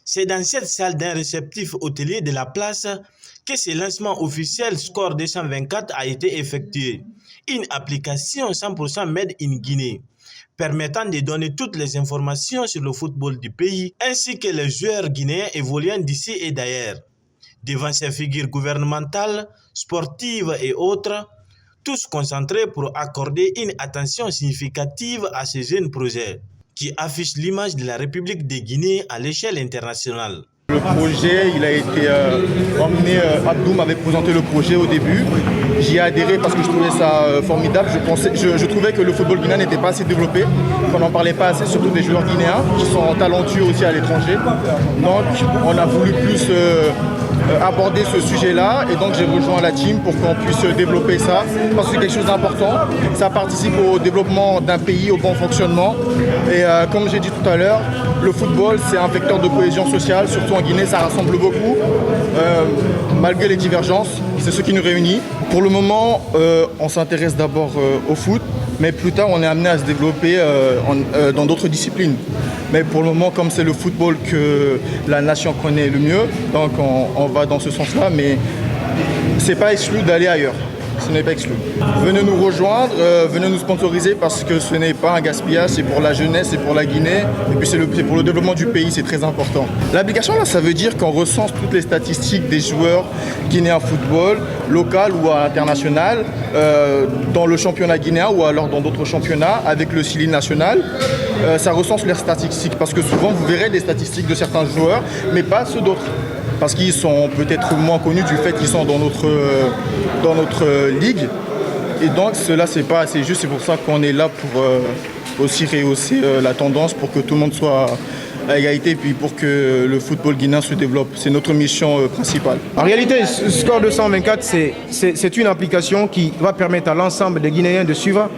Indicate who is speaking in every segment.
Speaker 1: C'est dans cette salle d'un réceptif hôtelier de la place que ce lancement officiel Score 224 a été effectué. Une application 100% made in Guinée, permettant de donner toutes les informations sur le football du pays, ainsi que les joueurs guinéens évoluant d'ici et d'ailleurs. Devant ces figures gouvernementales, sportives et autres, tous concentrés pour accorder une attention significative à ce jeune projet, qui affiche l'image de la République de Guinée à l'échelle internationale.
Speaker 2: Le projet, il a été emmené, Abdou m'avait présenté le projet au début. J'y ai adhéré parce que je trouvais ça formidable. Je trouvais que le football guinéen n'était pas assez développé, qu'on n'en parlait pas assez, surtout des joueurs guinéens qui sont talentueux aussi à l'étranger. Donc on a voulu plus aborder ce sujet-là et donc j'ai rejoint la team pour qu'on puisse développer ça parce que c'est quelque chose d'important. Ça participe au développement d'un pays, au bon fonctionnement. Et comme j'ai dit tout à l'heure, le football, c'est un vecteur de cohésion sociale, surtout en Guinée, ça rassemble beaucoup, malgré les divergences, c'est ce qui nous réunit. Pour le moment, on s'intéresse d'abord au foot, mais plus tard, on est amené à se développer dans d'autres disciplines. Mais pour le moment, comme c'est le football que la nation connaît le mieux, donc on va dans ce sens-là, mais c'est pas exclu d'aller ailleurs. Ce n'est pas exclu. Venez nous rejoindre, venez nous sponsoriser parce que ce n'est pas un gaspillage, c'est pour la jeunesse, c'est pour la Guinée et puis c'est pour le développement du pays, c'est très important. L'application là, ça veut dire qu'on recense toutes les statistiques des joueurs guinéens football, local ou international, dans le championnat guinéen ou alors dans d'autres championnats avec le CILI national. Ça recense leurs statistiques parce que souvent vous verrez des statistiques de certains joueurs mais pas ceux d'autres. Parce qu'ils sont peut-être moins connus du fait qu'ils sont dans notre ligue. Et donc cela, c'est pas assez juste. C'est pour ça qu'on est là pour aussi rehausser la tendance pour que tout le monde soit à égalité et puis pour que le football guinéen se développe. C'est notre mission principale.
Speaker 3: En réalité, Score 224, c'est une application qui va permettre à l'ensemble des Guinéens de suivre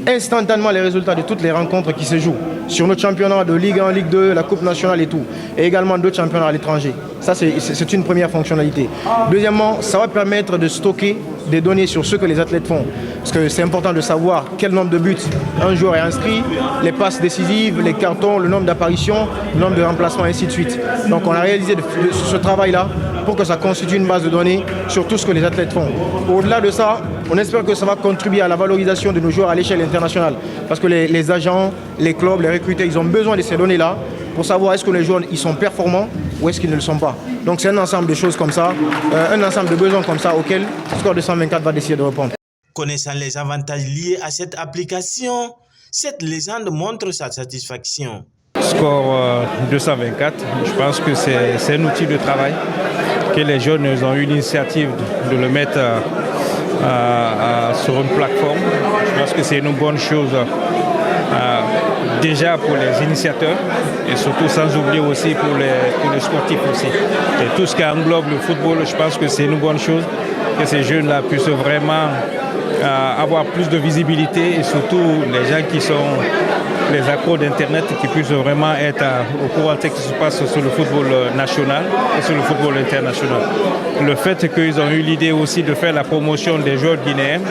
Speaker 3: instantanément les résultats de toutes les rencontres qui se jouent sur notre championnat de Ligue 1, Ligue 2, la Coupe nationale et tout, et également d'autres championnats à l'étranger. Ça, c'est une première fonctionnalité. Deuxièmement, ça va permettre de stocker des données sur ce que les athlètes font. Parce que c'est important de savoir quel nombre de buts un joueur est inscrit, les passes décisives, les cartons, le nombre d'apparitions, le nombre de remplacements, et ainsi de suite. Donc on a réalisé ce travail-là pour que ça constitue une base de données sur tout ce que les athlètes font. Au-delà de ça, on espère que ça va contribuer à la valorisation de nos joueurs à l'échelle internationale. Parce que les agents, les clubs, les recruteurs, ils ont besoin de ces données-là pour savoir est-ce que les joueurs ils sont performants ou est-ce qu'ils ne le sont pas. Donc c'est un ensemble de choses comme ça, un ensemble de besoins comme ça auxquels Score 224 va décider de répondre.
Speaker 1: Connaissant les avantages liés à cette application, cette légende montre sa satisfaction.
Speaker 4: Score 224, je pense que c'est un outil de travail, que les jeunes ont eu l'initiative de le mettre sur une plateforme. Je pense que c'est une bonne chose déjà pour les initiateurs et surtout sans oublier aussi pour les sportifs aussi. Et tout ce qui englobe le football, je pense que c'est une bonne chose que ces jeunes-là puissent vraiment avoir plus de visibilité et surtout les gens qui sont les accros d'Internet qui puissent vraiment être au courant de ce qui se passe sur le football national et sur le football international. Le fait qu'ils ont eu l'idée aussi de faire la promotion des joueurs guinéens,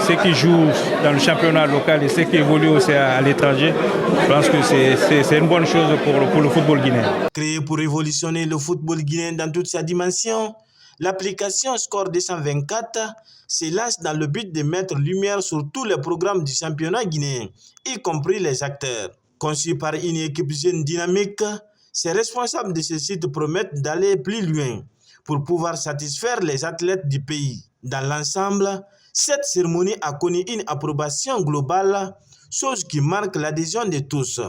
Speaker 4: ceux qui jouent dans le championnat local et ceux qui évoluent aussi à l'étranger, je pense que c'est une bonne chose pour le football guinéen.
Speaker 1: Créée pour révolutionner le football guinéen dans toute sa dimension, l'application Score 224 se lance dans le but de mettre lumière sur tous les programmes du championnat guinéen, y compris les acteurs. Conçu par une équipe jeune dynamique, ces responsables de ce site promettent d'aller plus loin pour pouvoir satisfaire les athlètes du pays. Dans l'ensemble, cette cérémonie a connu une approbation globale, chose qui marque l'adhésion de tous.